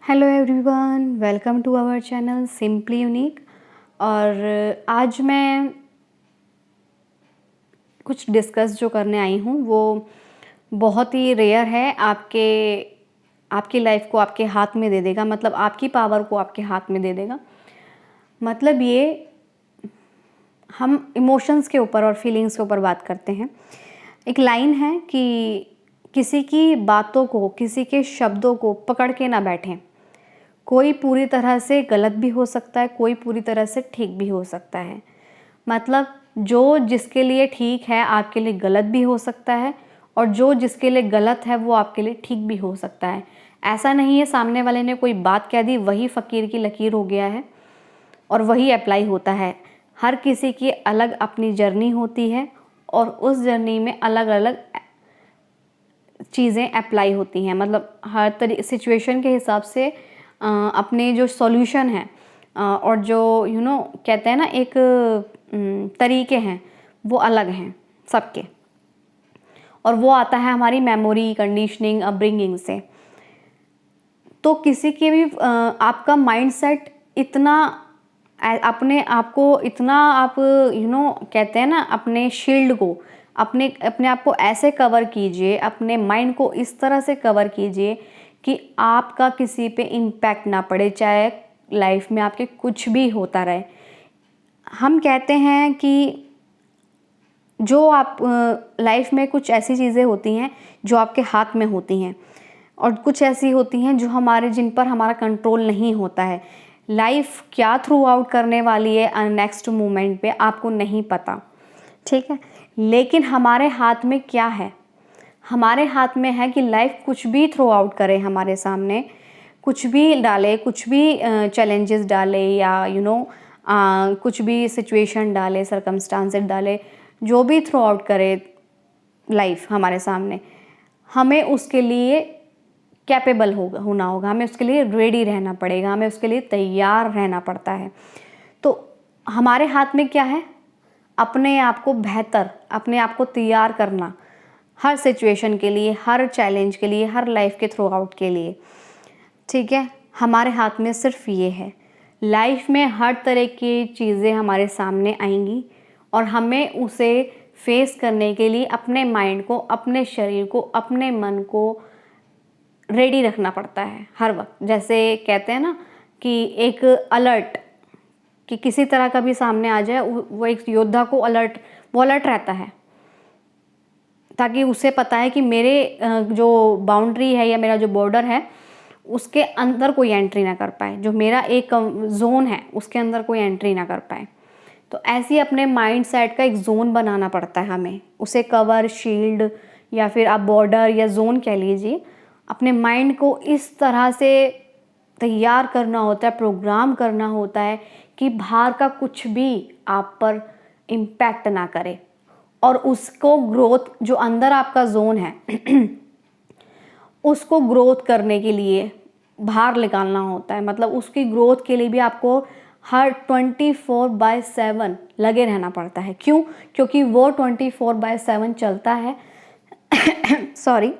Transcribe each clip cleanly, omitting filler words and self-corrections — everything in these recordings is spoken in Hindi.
Hello everyone, welcome to our channel Simply Unique. और आज मैं कुछ डिस्कस जो करने आई हूँ वो बहुत ही रेयर है। आपकी लाइफ को आपके हाथ में दे देगा, मतलब आपकी पावर को आपके हाथ में दे देगा। मतलब ये हम इमोशंस के ऊपर और फीलिंग्स के ऊपर बात करते हैं। एक लाइन है कि किसी की बातों को, किसी के शब्दों को पकड़ के ना बैठें। कोई पूरी तरह से गलत भी हो सकता है, कोई पूरी तरह से ठीक भी हो सकता है। मतलब जो जिसके लिए ठीक है आपके लिए गलत भी हो सकता है, और जो जिसके लिए गलत है वो आपके लिए ठीक भी हो सकता है। ऐसा नहीं है सामने वाले ने कोई बात कह दी वही फ़कीर की लकीर हो गया है और वही अप्लाई होता है। हर किसी की अलग अपनी जर्नी होती है और उस जर्नी में अलग अलग चीज़ें अप्लाई होती हैं। मतलब हर सिचुएशन के हिसाब से अपने जो सॉल्यूशन है और जो कहते हैं ना एक तरीके हैं वो अलग हैं सबके। और वो आता है हमारी मेमोरी, कंडीशनिंग, अपब्रिंगिंग से। तो किसी के भी आपका माइंडसेट इतना अपने आप को इतना आप कहते हैं ना अपने शील्ड को अपने अपने आप को ऐसे कवर कीजिए, अपने माइंड को इस तरह से कवर कीजिए कि आपका किसी पे इम्पैक्ट ना पड़े, चाहे लाइफ में आपके कुछ भी होता रहे। हम कहते हैं कि जो आप लाइफ में कुछ ऐसी चीज़ें होती हैं जो आपके हाथ में होती हैं और कुछ ऐसी होती हैं जो जिन पर हमारा कंट्रोल नहीं होता है। लाइफ क्या थ्रू आउट करने वाली है नेक्स्ट मोमेंट पे आपको नहीं पता, ठीक है। लेकिन हमारे हाथ में क्या है? हमारे हाथ में है कि लाइफ कुछ भी थ्रो आउट करे हमारे सामने, कुछ भी डाले, कुछ भी चैलेंजेस डाले या कुछ भी सिचुएशन डाले, सर्कमस्टांसेस डाले, जो भी थ्रो आउट करे लाइफ हमारे सामने, हमें उसके लिए कैपेबल होना होगा, हमें उसके लिए रेडी रहना पड़ेगा, हमें उसके लिए तैयार रहना पड़ता है। तो हमारे हाथ में क्या है? अपने आप को बेहतर, अपने आप को तैयार करना हर सिचुएशन के लिए, हर चैलेंज के लिए, हर लाइफ के थ्रू आउट के लिए, ठीक है। हमारे हाथ में सिर्फ ये है। लाइफ में हर तरह की चीज़ें हमारे सामने आएंगी और हमें उसे फेस करने के लिए अपने माइंड को, अपने शरीर को, अपने मन को रेडी रखना पड़ता है हर वक्त। जैसे कहते हैं ना कि एक अलर्ट, कि किसी तरह का भी सामने आ जाए वो एक योद्धा को वो अलर्ट रहता है, ताकि उसे पता है कि मेरे जो बाउंड्री है या मेरा जो बॉर्डर है उसके अंदर कोई एंट्री ना कर पाए, जो मेरा एक जोन है उसके अंदर कोई एंट्री ना कर पाए। तो ऐसे अपने माइंड सेट का एक जोन बनाना पड़ता है हमें, उसे कवर, शील्ड या फिर आप बॉर्डर या जोन कह लीजिए। अपने माइंड को इस तरह से तैयार करना होता है, प्रोग्राम करना होता है कि बाहर का कुछ भी आप पर इम्पैक्ट ना करे और उसको ग्रोथ, जो अंदर आपका जोन है उसको ग्रोथ करने के लिए बाहर निकालना होता है। मतलब उसकी ग्रोथ के लिए भी आपको हर 24/7 लगे रहना पड़ता है। क्यों? क्योंकि वो 24/7 चलता है सॉरी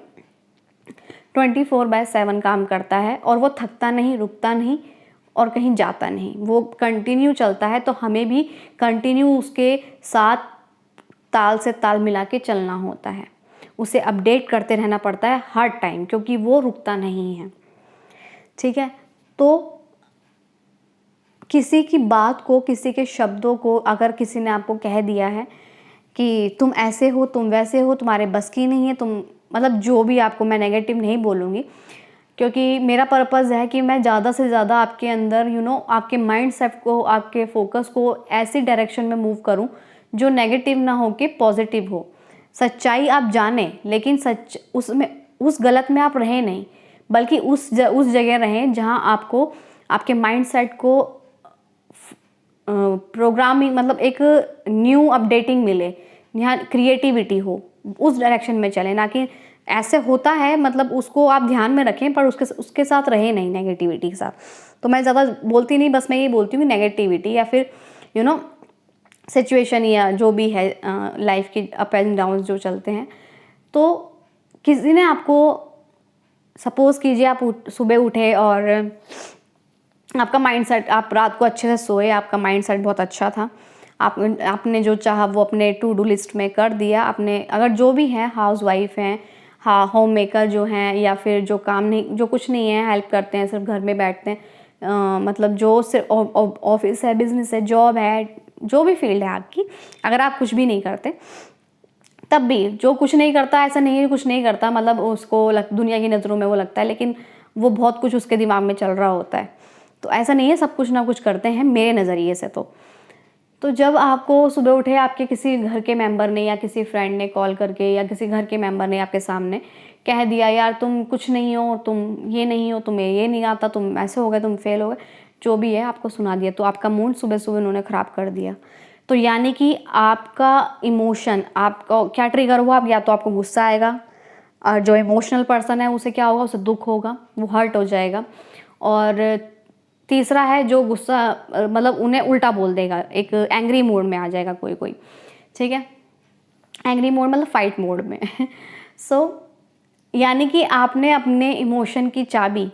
24/7 काम करता है और वो थकता नहीं, रुकता नहीं और कहीं जाता नहीं, वो कंटिन्यू चलता है। तो हमें भी कंटिन्यू उसके साथ ताल से ताल मिला के चलना होता है, उसे अपडेट करते रहना पड़ता है हर टाइम, क्योंकि वो रुकता नहीं है, ठीक है। तो किसी की बात को, किसी के शब्दों को अगर किसी ने आपको कह दिया है कि तुम ऐसे हो, तुम वैसे हो, तुम्हारे बस की नहीं है, तुम, मतलब जो भी आपको, मैं नेगेटिव नहीं बोलूँगी क्योंकि मेरा पर्पज़ है कि मैं ज़्यादा से ज़्यादा आपके अंदर आपके माइंड सेट को, आपके फोकस को ऐसी डायरेक्शन में मूव करूं जो नेगेटिव ना हो कि पॉजिटिव हो। सच्चाई आप जानें लेकिन उस गलत में आप रहें नहीं, बल्कि उस जगह रहें जहां आपको आपके माइंड सेट को प्रोग्रामिंग, मतलब एक न्यू अपडेटिंग मिले, यहाँ क्रिएटिविटी हो, उस डायरेक्शन में चले। ना कि ऐसे होता है, मतलब उसको आप ध्यान में रखें पर उसके साथ रहे नहीं, नेगेटिविटी के साथ। तो मैं ज़्यादा बोलती नहीं, बस मैं ये बोलती हूँ कि नेगेटिविटी या फिर सिचुएशन या जो भी है लाइफ की अप एंड डाउन जो चलते हैं, तो किसी ने आपको सपोज़ कीजिए आप सुबह उठे और आपका माइंडसेट, आप रात को अच्छे से सोए, आपका माइंडसेट बहुत अच्छा था, आपने जो चाहा वो अपने टू डू लिस्ट में कर दिया। आपने अगर जो भी है, हाउसवाइफ हैं, हाँ होम मेकर जो हैं, या फिर जो काम नहीं, जो कुछ नहीं है, हेल्प करते हैं, सिर्फ घर में बैठते हैं, मतलब जो सिर्फ ऑफिस है, बिजनेस है, जॉब है, जो भी फील्ड है आपकी, अगर आप कुछ भी नहीं करते, तब भी जो कुछ नहीं करता, ऐसा नहीं है कुछ नहीं करता, मतलब उसको दुनिया की नज़रों में वो लगता है, लेकिन वो बहुत कुछ उसके दिमाग में चल रहा होता है। तो ऐसा नहीं है, सब कुछ ना कुछ करते हैं मेरे नज़रिए से। तो जब आपको सुबह उठे आपके किसी घर के मेंबर ने या किसी फ्रेंड ने कॉल करके या किसी घर के मेंबर ने आपके सामने कह दिया, यार तुम कुछ नहीं हो, तुम ये नहीं हो, तुम्हें ये नहीं आता, तुम ऐसे हो गए, तुम फेल हो गए, जो भी है आपको सुना दिया, तो आपका मूड सुबह सुबह उन्होंने ख़राब कर दिया। तो यानी कि आपका इमोशन, आपका क्या ट्रिगर हुआ, या तो आपको गुस्सा आएगा, और जो इमोशनल पर्सन है उसे क्या होगा, उसे दुख होगा, वो हर्ट हो जाएगा। और तीसरा है जो गुस्सा, मतलब उन्हें उल्टा बोल देगा, एक एंग्री मोड में आ जाएगा कोई कोई, ठीक है, एंग्री मोड मतलब फाइट मोड में। सो यानी कि आपने अपने इमोशन की चाबी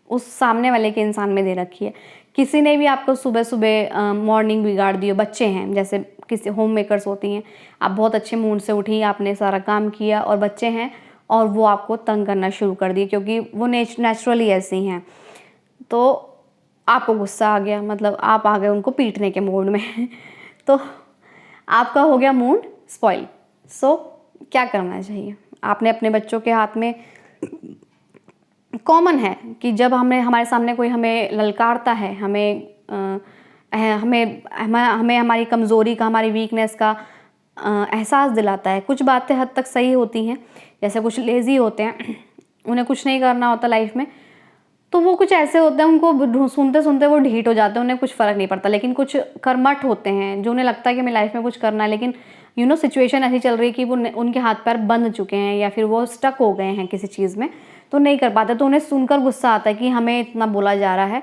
उस सामने वाले के इंसान में दे रखी है। किसी ने भी आपको सुबह सुबह मॉर्निंग बिगाड़ दी हो, बच्चे हैं जैसे, किसी होम मेकर्स होती हैं, आप बहुत अच्छे मूड से उठी, आपने सारा काम किया, और बच्चे हैं और वो आपको तंग करना शुरू कर दिए, क्योंकि वो नेचुरली ऐसी हैं, तो आपको गुस्सा आ गया, मतलब आप आ गए उनको पीटने के मूड में। तो आपका हो गया मूड स्पॉइल। सो क्या करना चाहिए, आपने अपने बच्चों के हाथ में, कॉमन है कि जब हमारे सामने कोई हमें ललकारता है, हमें हमारी कमज़ोरी का, हमारी वीकनेस का एहसास दिलाता है। कुछ बातें हद तक सही होती हैं, जैसे कुछ लेज़ी होते हैं, उन्हें कुछ नहीं करना होता लाइफ में, तो वो कुछ ऐसे होते हैं, उनको सुनते सुनते वो ढीठ हो जाते हैं, उन्हें कुछ फ़र्क नहीं पड़ता। लेकिन कुछ कर्मठ होते हैं जो उन्हें लगता है कि हमें लाइफ में कुछ करना है, लेकिन सिचुएशन ऐसी चल रही है कि वो उनके हाथ पैर बंध चुके हैं, या फिर वो स्टक हो गए हैं किसी चीज़ में, तो नहीं कर पाते। तो उन्हें सुनकर गुस्सा आता है कि हमें इतना बोला जा रहा है,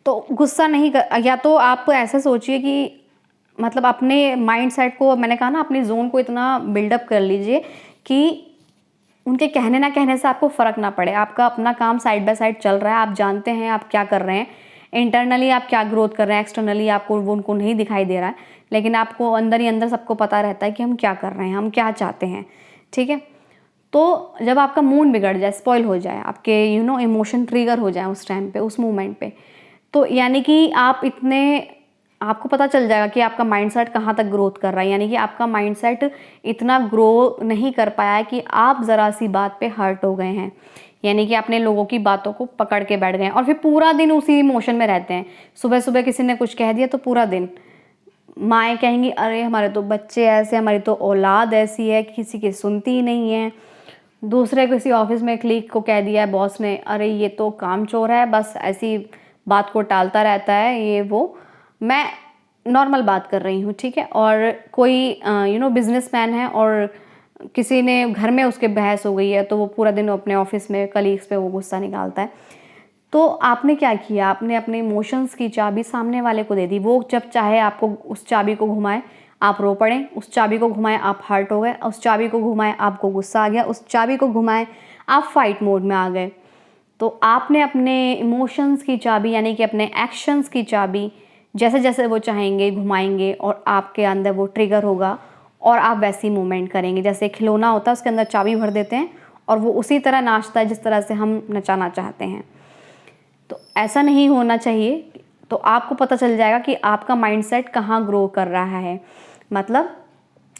तो गुस्सा नहीं कर, या तो आप ऐसा सोचिए कि मतलब अपने माइंडसेट को, मैंने कहा ना, अपनी जोन को इतना बिल्डअप कर लीजिए कि उनके कहने ना कहने से आपको फ़र्क ना पड़े। आपका अपना काम साइड बाय साइड चल रहा है, आप जानते हैं आप क्या कर रहे हैं, इंटरनली आप क्या ग्रोथ कर रहे हैं, एक्सटर्नली आपको वो उनको नहीं दिखाई दे रहा है, लेकिन आपको अंदर ही अंदर सबको पता रहता है कि हम क्या कर रहे हैं, हम क्या चाहते हैं, ठीक है। तो जब आपका मूड बिगड़ जाए, स्पॉइल हो जाए, आपके इमोशन ट्रिगर हो जाए उस टाइम पे, उस मोमेंट पे, तो यानी कि आपको पता चल जाएगा कि आपका माइंडसेट कहाँ तक ग्रोथ कर रहा है, यानी कि आपका माइंडसेट इतना ग्रो नहीं कर पाया है कि आप ज़रा सी बात पे हर्ट हो गए हैं, यानी कि आपने लोगों की बातों को पकड़ के बैठ गए हैं, और फिर पूरा दिन उसी इमोशन में रहते हैं। सुबह सुबह किसी ने कुछ कह दिया तो पूरा दिन माएँ कहेंगी, अरे हमारे तो बच्चे ऐसे, हमारी तो औलाद ऐसी है, किसी की सुनती ही नहीं है। दूसरे किसी ऑफिस में क्लीग को कह दिया है बॉस ने, अरे ये तो कामचोर है, बस ऐसी बात को टालता रहता है, ये वो। मैं नॉर्मल बात कर रही हूँ, ठीक है। और कोई बिजनेसमैन है और किसी ने घर में उसके बहस हो गई है, तो वो पूरा दिन अपने ऑफिस में कलीग्स पे वो गुस्सा निकालता है। तो आपने क्या किया, आपने अपने इमोशंस की चाबी सामने वाले को दे दी। वो जब चाहे आपको उस चाबी को घुमाए, आप रो पड़े, उस चाबी को घुमाए आप हर्ट हो गए, उस चाबी को घुमाए आपको गुस्सा आ गया, उस चाबी को घुमाए आप फाइट मोड में आ गए। तो आपने अपने इमोशंस की चाबी, यानी कि अपने एक्शंस की चाबी, जैसे जैसे वो चाहेंगे घुमाएंगे, और आपके अंदर वो ट्रिगर होगा और आप वैसी मूवमेंट करेंगे। जैसे खिलौना होता है, उसके अंदर चाबी भर देते हैं और वो उसी तरह नाचता है जिस तरह से हम नचाना चाहते हैं। तो ऐसा नहीं होना चाहिए। तो आपको पता चल जाएगा कि आपका माइंडसेट कहाँ ग्रो कर रहा है, मतलब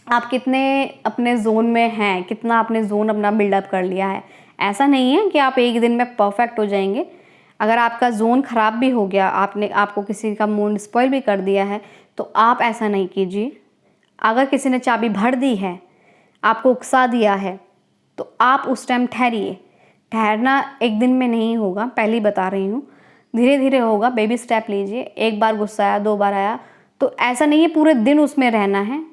आप कितने अपने जोन में हैं, कितना आपने जोन अपना बिल्डअप कर लिया है। ऐसा नहीं है कि आप एक दिन में परफेक्ट हो जाएंगे। अगर आपका जोन ख़राब भी हो गया, आपको किसी का मूड स्पॉइल भी कर दिया है, तो आप ऐसा नहीं कीजिए। अगर किसी ने चाबी भर दी है, आपको उकसा दिया है, तो आप उस टाइम ठहरिए। ठहरना एक दिन में नहीं होगा, पहले ही बता रही हूँ, धीरे धीरे होगा, बेबी स्टेप लीजिए। एक बार गुस्सा आया, 2 बार आया, तो ऐसा नहीं है पूरे दिन उसमें रहना है।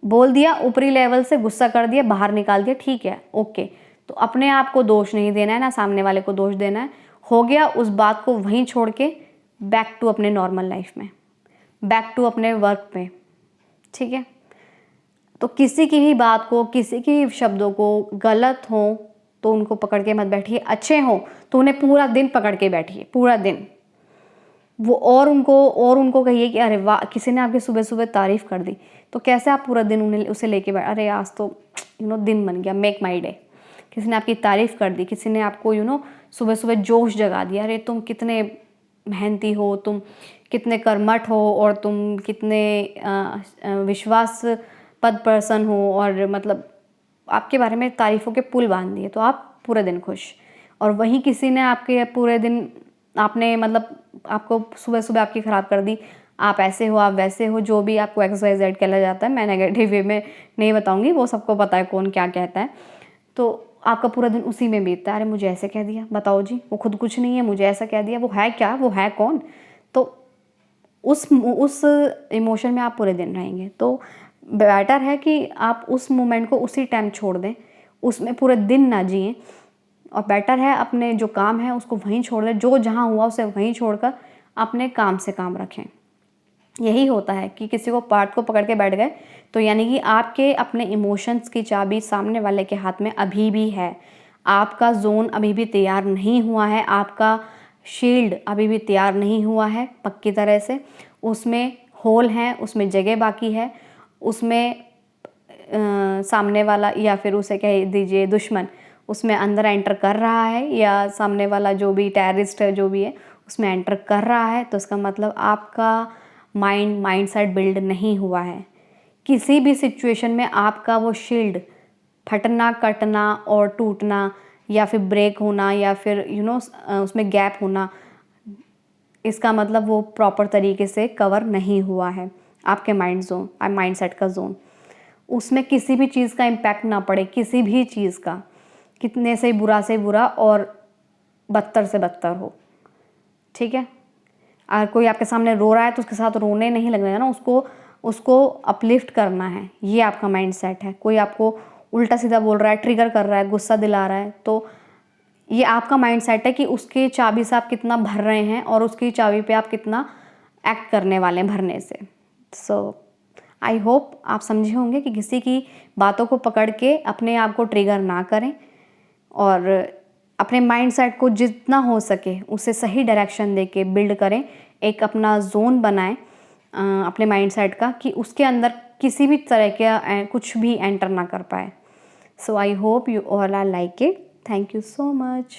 बोल दिया, ऊपरी लेवल से गुस्सा कर दिया, बाहर निकाल दिया, ठीक है, ओके। तो अपने आप को दोष नहीं देना है, ना सामने वाले को दोष देना है। हो गया, उस बात को वहीं छोड़ के बैक टू अपने नॉर्मल लाइफ में, बैक टू अपने वर्क पे, ठीक है। तो किसी की भी बात को, किसी की भी शब्दों को, गलत हो तो उनको पकड़ के मत बैठिए, अच्छे हों तो उन्हें पूरा दिन पकड़ के बैठिए, पूरा दिन। वो और उनको कहिए कि अरे वाह, किसी ने आपकी सुबह-सुबह तारीफ़ कर दी, तो कैसे आप पूरा दिन उन्हें उसे लेके अरे आज तो दिन बन गया, मेक माई डे। किसी ने आपकी तारीफ़ कर दी, किसी ने आपको सुबह-सुबह जोश जगा दिया, अरे तुम कितने मेहनती हो, तुम कितने कर्मठ हो और तुम कितने विश्वासपद पर्सन हो, और मतलब आपके बारे में तारीफ़ों के पुल बाँध दिए, तो आप पूरे दिन खुश। और वहीं किसी ने आपके पूरे दिन आपने मतलब आपको सुबह-सुबह आपकी ख़राब कर दी, आप ऐसे हो, आप वैसे हो, जो भी आपको XYZ कहला जाता है, मैं नेगेटिव वे में नहीं बताऊँगी, वो सबको पता है कौन क्या कहता है। तो आपका पूरा दिन उसी में बीतता है, अरे मुझे ऐसे कह दिया, बताओ जी, वो खुद कुछ नहीं है, मुझे ऐसा कह दिया, वो है क्या, वो है कौन? तो उस इमोशन में आप पूरे दिन रहेंगे। तो बेटर है कि आप उस मोमेंट को उसी टाइम छोड़ दें, उसमें पूरे दिन ना जिएँ, और बेटर है अपने जो काम है उसको वहीं छोड़ दें, जो जहाँ हुआ उसे वहीं छोड़कर अपने काम से काम रखें। यही होता है कि किसी को पार्ट को पकड़ के बैठ गए, तो यानी कि आपके अपने इमोशंस की चाबी सामने वाले के हाथ में अभी भी है। आपका ज़ोन अभी भी तैयार नहीं हुआ है, आपका शील्ड अभी भी तैयार नहीं हुआ है पक्की तरह से। उसमें होल हैं, उसमें जगह बाकी है, उसमें सामने वाला या फिर उसे कह दीजिए दुश्मन उसमें अंदर एंटर कर रहा है, या सामने वाला जो भी टेररिस्ट है जो भी है उसमें एंटर कर रहा है, तो इसका मतलब आपका माइंडसेट बिल्ड नहीं हुआ है। किसी भी सिचुएशन में आपका वो शील्ड फटना, कटना और टूटना, या फिर ब्रेक होना, या फिर उसमें गैप होना, इसका मतलब वो प्रॉपर तरीके से कवर नहीं हुआ है। आपके माइंडसेट का जोन, उसमें किसी भी चीज़ का इम्पैक्ट ना पड़े, किसी भी चीज़ का, कितने से बुरा और बदतर से बदतर हो, ठीक है। अगर कोई आपके सामने रो रहा है तो उसके साथ रोने नहीं लगना है ना, उसको अपलिफ्ट करना है, ये आपका माइंडसेट है। कोई आपको उल्टा सीधा बोल रहा है, ट्रिगर कर रहा है, गुस्सा दिला रहा है, तो ये आपका माइंडसेट है कि उसकी चाबी से आप कितना भर रहे हैं और उसकी चाबी पे आप कितना एक्ट करने वाले हैं भरने से। सो आई होप आप समझे होंगे कि किसी की बातों को पकड़ के अपने आप को ट्रिगर ना करें, और अपने माइंडसेट को जितना हो सके उसे सही डायरेक्शन दे के बिल्ड करें, एक अपना जोन बनाएं अपने माइंडसेट का, कि उसके अंदर किसी भी तरह के कुछ भी एंटर ना कर पाए। So I hope you all are like it. Thank you so much.